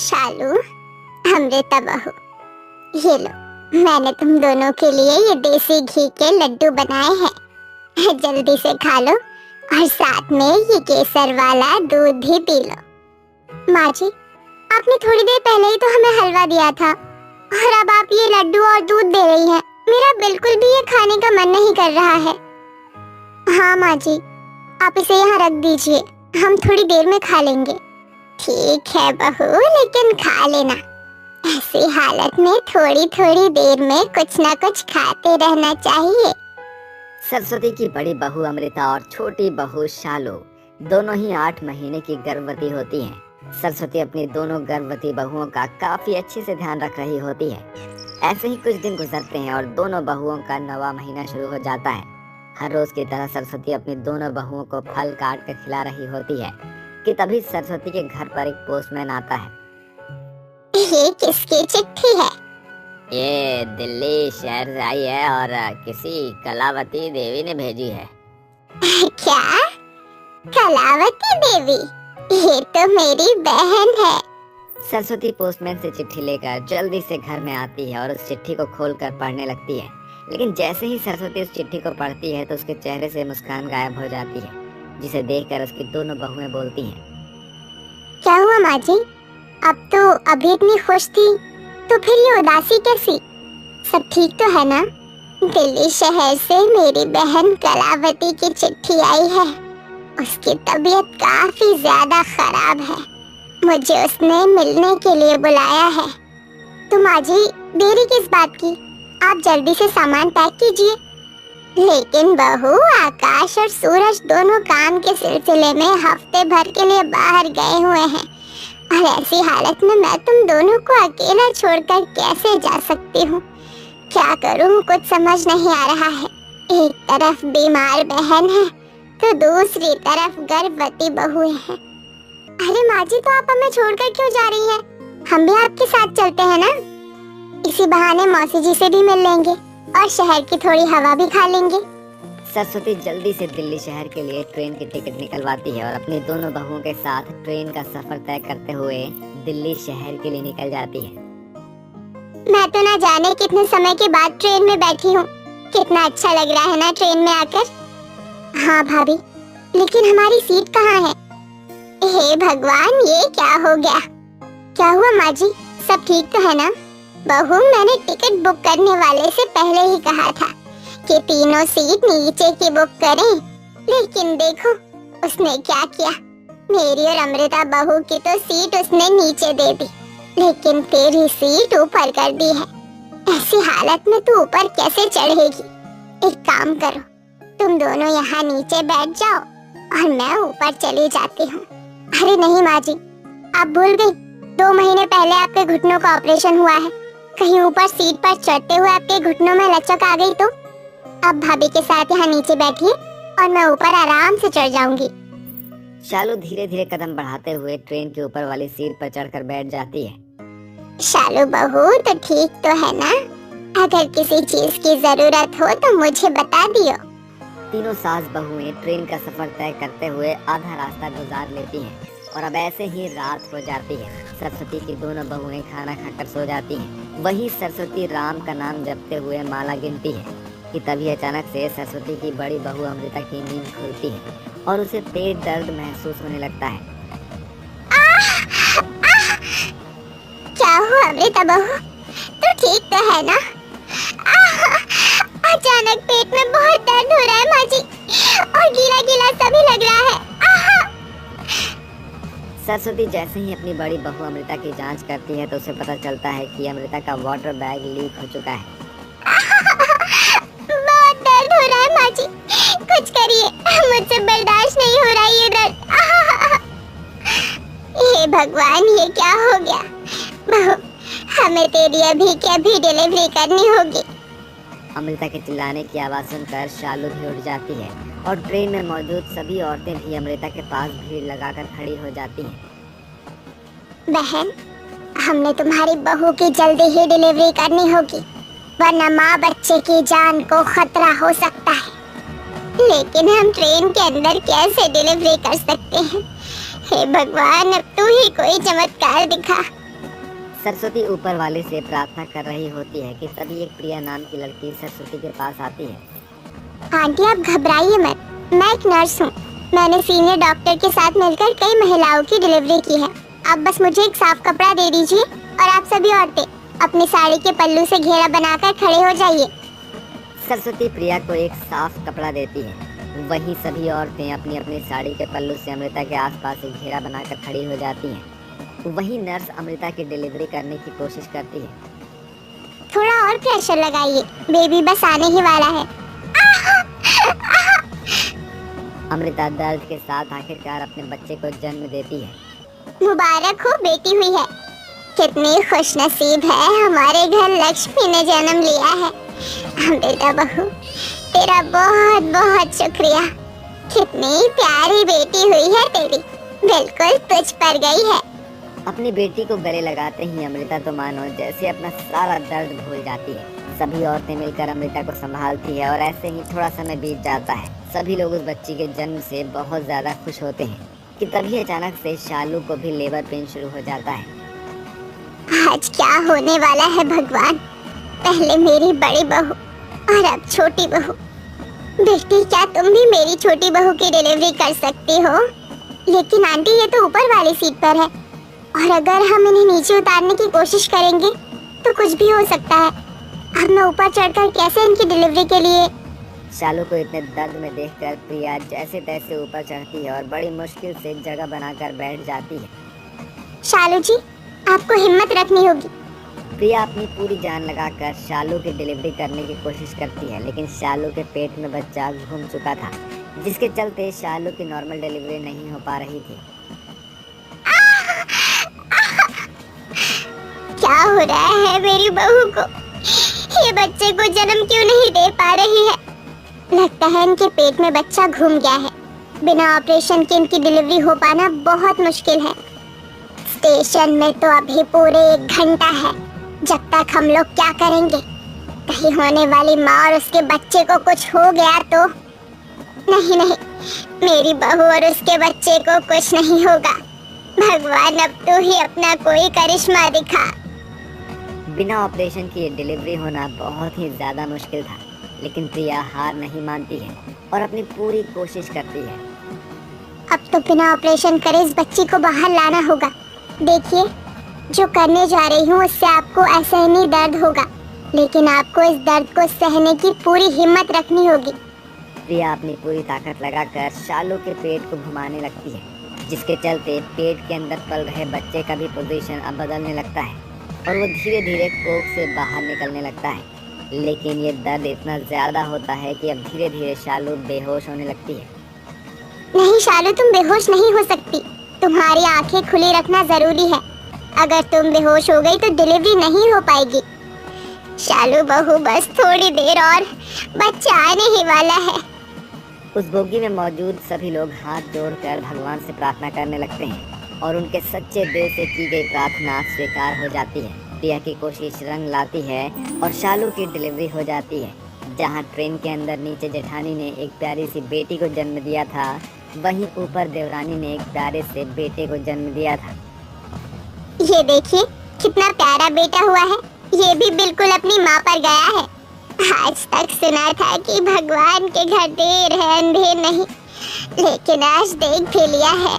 शालू, अमृता बहू, ये लो, मैंने तुम दोनों के लिए ये देसी घी के लड्डू बनाए हैं। जल्दी से खा लो और साथ में ये केसर वाला दूध भी पी लो। माँ जी, आपने थोड़ी देर पहले ही तो हमें हलवा दिया था और अब आप ये लड्डू और दूध दे रही हैं। मेरा बिल्कुल भी ये खाने का मन नहीं कर रहा है। हाँ माँ जी, आप इसे यहाँ रख दीजिए, हम थोड़ी देर में खा लेंगे। ठीक है बहू, लेकिन खा लेना। ऐसी हालत में थोड़ी थोड़ी देर में कुछ ना कुछ खाते रहना चाहिए। सरस्वती की बड़ी बहू अमृता और छोटी बहू शालू दोनों ही 8 महीने की गर्भवती होती हैं। सरस्वती अपनी दोनों गर्भवती बहुओं का काफी अच्छे से ध्यान रख रही होती है। ऐसे ही कुछ दिन गुजरते हैं और दोनों बहुओं का 9वां महीना शुरू हो जाता है। हर रोज की तरह सरस्वती अपनी दोनों बहुओं को फल काट कर खिला रही होती है कि तभी सरस्वती के घर पर एक पोस्टमैन आता है। ये किसकी चिट्ठी है? ये दिल्ली शहर से आई है और किसी कलावती देवी ने भेजी है। क्या? कलावती देवी? ये तो मेरी बहन है। सरस्वती पोस्टमैन से चिट्ठी लेकर जल्दी से घर में आती है और उस चिट्ठी को खोलकर पढ़ने लगती है। लेकिन जैसे ही सरस्वती उस चिट्ठी को पढ़ती है तो उसके चेहरे से मुस्कान गायब हो जाती है, जिसे देखकर उसकी दोनों बहुएं बोलती हैं। क्या हुआ माँ जी? अब तो अभी इतनी खुश थी, तो फिर ये उदासी कैसी? सब ठीक तो है ना? दिल्ली शहर से मेरी बहन कलावती की चिट्ठी आई है। उसकी तबीयत काफी ज्यादा खराब है। मुझे उसने मिलने के लिए बुलाया है। तो माँ जी, देरी किस बात की? आप जल्दी से सामान पैक कीजिए। लेकिन बहू, आकाश और सूरज दोनों काम के सिलसिले में हफ्ते भर के लिए बाहर गए हुए हैं और ऐसी हालत में मैं तुम दोनों को अकेला छोड़कर कैसे जा सकती हूँ? क्या करूँ, कुछ समझ नहीं आ रहा है। एक तरफ बीमार बहन है तो दूसरी तरफ गर्भवती बहुएं हैं। अरे माँ जी, तो आप हमें छोड़कर क्यों जा रही हैं? हम भी आपके साथ चलते हैं ना। इसी बहाने मौसी जी से भी मिल लेंगे और शहर की थोड़ी हवा भी खा लेंगे। सरस्वती जल्दी से दिल्ली शहर के लिए ट्रेन की टिकट निकलवाती है और अपनी दोनों बहुओं के साथ ट्रेन का सफर तय करते हुए दिल्ली शहर के लिए निकल जाती है। मैं तो ना जाने कितने समय के बाद ट्रेन में बैठी हूँ। कितना अच्छा लग रहा है ना ट्रेन में आकर। हाँ भाभी, लेकिन हमारी सीट कहाँ है? हे भगवान, ये क्या हो गया? क्या हुआ माँ जी, सब ठीक तो है ना? बहू, मैंने टिकट बुक करने वाले से पहले ही कहा था कि तीनों सीट नीचे की बुक करें, लेकिन देखो उसने क्या किया। मेरी और अमृता बहू की तो सीट उसने नीचे दे दी, लेकिन तेरी सीट ऊपर कर दी है। ऐसी हालत में तू ऊपर कैसे चढ़ेगी? एक काम करो, तुम दोनों यहाँ नीचे बैठ जाओ और मैं ऊपर चली जाती हूँ। अरे नहीं माँ जी, आप भूल गई, 2 महीने पहले आपके घुटनों का ऑपरेशन हुआ है। कहीं ऊपर सीट पर चढ़ते हुए आपके घुटनों में लचक आ गई तो? अब भाभी के साथ यहाँ नीचे बैठिए और मैं ऊपर आराम से चढ़ जाऊंगी। शालू धीरे धीरे कदम बढ़ाते हुए ट्रेन के ऊपर वाली सीट पर चढ़कर बैठ जाती है। शालू बहू, तो ठीक तो है ना? अगर किसी चीज की जरूरत हो तो मुझे बता दियो। तीनों सास बहुएं ट्रेन का सफर तय करते हुए आधा रास्ता गुजार लेती हैं और अब ऐसे ही रात हो जाती है। सरस्वती की दोनों बहुएं खाना खाकर सो जाती हैं। वहीं सरस्वती राम का नाम जपते हुए माला गिनती है कि तभी अचानक से सरस्वती की बड़ी बहू अमृता की नींद खुलती है और उसे पेट दर्द महसूस होने लगता है। क्या हुआ अमृता बहू, तू ठीक तो है ना? अचानक पेट में बहुत दर्द हो रहा है माँ जी, और गीला गीला सा भी लग रहा है। सरस्वती जैसे ही अपनी बड़ी बहू अमृता की जांच करती है तो उसे पता चलता है कि अमृता का वाटर बैग लीक हो चुका है। बहुत दर्द हो रहा है माँ जी, कुछ करिए, मुझसे बर्दाश्त नहीं हो रहा ये दर्द। हे भगवान, ये क्या हो गया? बहू, हमें तेरी अभी की अभी डिलीवरी करनी होगी। अमृता के चिल्लाने की आवाज सुनकर शालू भी उठ जाती है और ट्रेन में मौजूद सभी औरतें भी अमृता के पास भीड़ लगाकर खड़ी हो जाती हैं। बहन, हमने तुम्हारी बहू की जल्दी ही डिलीवरी करनी होगी, वरना माँ बच्चे की जान को खतरा हो सकता है। लेकिन हम ट्रेन के अंदर कैसे डिलीवरी कर सकते हैं? हे भगवान, अब तू ही कोई चमत्कार दिखा। सरस्वती ऊपर वाले से प्रार्थना कर रही होती है कि तभी एक प्रिया नाम की लड़की सरस्वती के पास आती है। आंटी आप घबराइए मत, मैं एक नर्स हूँ। मैंने सीनियर डॉक्टर के साथ मिलकर कई महिलाओं की डिलीवरी की है। आप बस मुझे एक साफ कपड़ा दे दीजिए और आप सभी औरतें अपनी साड़ी के पल्लू से घेरा बनाकर खड़े हो जाइए। सरस्वती प्रिया को एक साफ कपड़ा देती है। वहीं सभी औरतें अपनी अपनी साड़ी के पल्लू से अमृता के आसपास एक घेरा बनाकर खड़ी हो जाती हैं। वहीं नर्स अमृता की डिलीवरी करने की कोशिश करती है। थोड़ा और प्रेशर लगाइए, बेबी बस आने ही वाला है। अमृता दर्द के साथ आखिरकार अपने बच्चे को जन्म देती है। मुबारक हो, बेटी हुई है। कितनी खुशनसीब है, हमारे घर लक्ष्मी ने जन्म लिया है। अमृता बहू, तेरा बहुत बहुत शुक्रिया। कितनी प्यारी बेटी हुई है तेरी, बिल्कुल तुझ पर गई है। अपनी बेटी को गले लगाते ही अमृता तो मानो जैसे अपना सारा दर्द भूल जाती है। सभी औरतें मिलकर अमृता को संभालती है और ऐसे ही थोड़ा समय बीत जाता है। सभी लोग उस बच्ची के जन्म से बहुत ज्यादा खुश होते हैं कि तभी अचानक से शालू को भी लेबर पेन शुरू हो जाता है। आज क्या होने वाला है भगवान? पहले मेरी बड़ी बहू और अब छोटी बहू। बेटी, क्या तुम भी मेरी छोटी बहू की डिलीवरी कर सकती हो? लेकिन आंटी, ये तो ऊपर वाली सीट पर है और अगर हम इन्हें नीचे उतारने की कोशिश करेंगे तो कुछ भी हो सकता है। अब मैं ऊपर चढ़कर कैसे इनकी डिलीवरी के लिए? शालू को इतने दर्द में देखकर प्रिया जैसे तैसे ऊपर चढ़ती है और बड़ी मुश्किल से जगह बनाकर बैठ जाती है। शालू जी, आपको हिम्मत रखनी होगी। प्रिया अपनी पूरी जान लगाकर शालू की डिलीवरी करने की कोशिश करती है, लेकिन शालू के पेट में बच्चा घूम चुका था, जिसके चलते शालू की नॉर्मल डिलीवरी नहीं हो पा रही थी। क्या हो रहा है मेरी बहू को? ये बच्चे को जन्म क्यों नहीं दे पा रही है? लगता है इनके पेट में बच्चा घूम गया है। बिना ऑपरेशन के इनकी डिलीवरी हो पाना बहुत मुश्किल है। स्टेशन में तो अभी पूरे 1 घंटा है। जब तक हम लोग क्या करेंगे? कहीं होने वाली माँ और उसके बच्चे को कुछ हो गया तो? नहीं नहीं, मेरी बहू और उसके बच्चे को कुछ नहीं होगा। भगवान, अब तो ही अपना कोई करिश्मा दिखा। बिना ऑपरेशन के डिलीवरी होना बहुत ही ज्यादा मुश्किल था, लेकिन प्रिया हार नहीं मानती है और अपनी पूरी कोशिश करती है। अब तो बिना ऑपरेशन करे इस बच्ची को बाहर लाना होगा। देखिए, जो करने जा रही हूँ उससे आपको ऐसा ही नहीं दर्द होगा, लेकिन आपको इस दर्द को सहने की पूरी हिम्मत रखनी होगी। प्रिया अपनी पूरी ताकत लगाकर शालू के पेट को घुमाने लगती है, जिसके चलते पेट के अंदर पल रहे बच्चे का भी पोजीशन अब बदलने लगता है और वो धीरे धीरे कोख से बाहर निकलने लगता है। लेकिन ये दर्द इतना ज्यादा होता है कि अब धीरे धीरे शालू बेहोश होने लगती है। नहीं शालू, तुम बेहोश नहीं हो सकती। तुम्हारी आंखें खुली रखना जरूरी है। अगर तुम बेहोश हो गई तो डिलीवरी नहीं हो पाएगी। शालू बहू, बस थोड़ी देर और, बच्चा आने ही वाला है। उस बोगी में मौजूद सभी लोग हाथ जोड़कर भगवान से प्रार्थना करने लगते हैं और उनके सच्चे दिल से की गई प्रार्थना स्वीकार हो जाती है। प्रिया की कोशिश रंग लाती है और शालू की डिलीवरी हो जाती है। जहां ट्रेन के अंदर नीचे जेठानी ने एक प्यारी सी बेटी को जन्म दिया था, वहीं ऊपर देवरानी ने एक प्यारे से बेटे को जन्म दिया था। ये देखिए, कितना प्यारा बेटा हुआ है। ये भी बिल्कुल अपनी माँ पर गया है। आज तक सुना था कि भगवान के घर देर है अंधेर नहीं, लेकिन आज देख भी लिया है।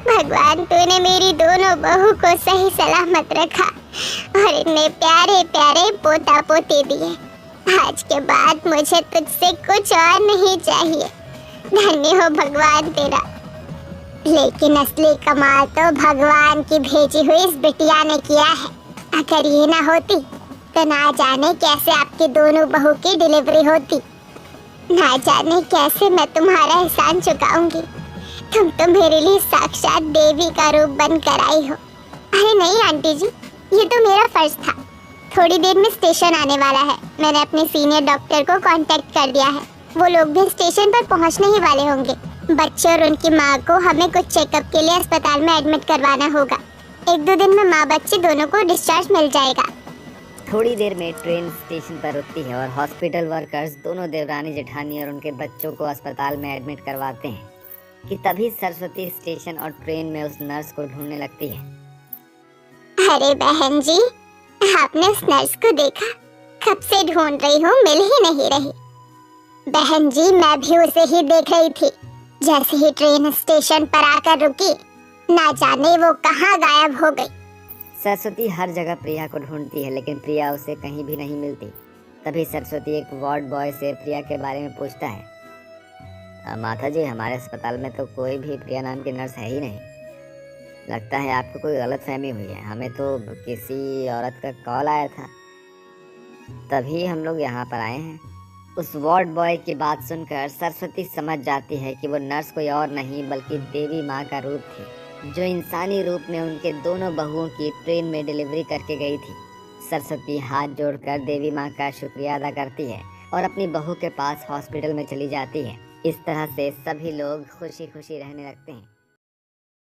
भगवान, तूने मेरी दोनों बहू को सही सलामत रखा और इन्हें प्यारे प्यारे पोता पोती दिए। आज के बाद मुझे तुझसे कुछ और नहीं चाहिए। धन्य हो भगवान तेरा। लेकिन असली कमाल तो भगवान की भेजी हुई इस बिटिया ने किया है। अगर ये ना होती तो ना जाने कैसे आपकी दोनों बहू की डिलीवरी होती। ना जाने कैसे मैं तुम्हारा एहसान चुकाऊंगी। तुम तो मेरे लिए साक्षात देवी का रूप बन कर आई हो। अरे नहीं आंटी जी, ये तो मेरा फर्ज था। थोड़ी देर में स्टेशन आने वाला है। मैंने अपने सीनियर डॉक्टर को कांटेक्ट कर दिया है। वो लोग भी स्टेशन पर पहुंचने ही वाले होंगे। बच्चे और उनकी माँ को हमें कुछ चेकअप के लिए अस्पताल में एडमिट करवाना होगा। 1-2 दिन में माँ बच्चे दोनों को डिस्चार्ज मिल जाएगा। थोड़ी देर में ट्रेन स्टेशन पर रुकती है और हॉस्पिटल वर्कर्स दोनों देवरानी जेठानी और उनके बच्चों को अस्पताल में एडमिट करवाते हैं कि तभी सरस्वती स्टेशन और ट्रेन में उस नर्स को ढूंढने लगती है। अरे बहन जी, आपने उस नर्स को देखा? कब से ढूंढ रही हूँ, मिल ही नहीं रही। बहन जी, मैं भी उसे ही देख रही थी। जैसे ही ट्रेन स्टेशन पर आकर रुकी, ना जाने वो कहाँ गायब हो गई। सरस्वती हर जगह प्रिया को ढूंढती है, लेकिन प्रिया उसे कहीं भी नहीं मिलती। तभी सरस्वती एक वार्ड बॉय से प्रिया के बारे में पूछता है। माता जी, हमारे अस्पताल में तो कोई भी प्रिया नाम की नर्स है ही नहीं। लगता है आपको कोई गलतफहमी हुई है। हमें तो किसी औरत का कॉल आया था, तभी हम लोग यहाँ पर आए हैं। उस वार्ड बॉय की बात सुनकर सरस्वती समझ जाती है कि वो नर्स कोई और नहीं बल्कि देवी माँ का रूप थी, जो इंसानी रूप में उनके दोनों बहुओं की ट्रेन में डिलीवरी करके गई थी। सरस्वती हाथ जोड़कर देवी माँ का शुक्रिया अदा करती है और अपनी बहू के पास हॉस्पिटल में चली जाती है। इस तरह से सभी लोग खुशी खुशी रहने लगते हैं।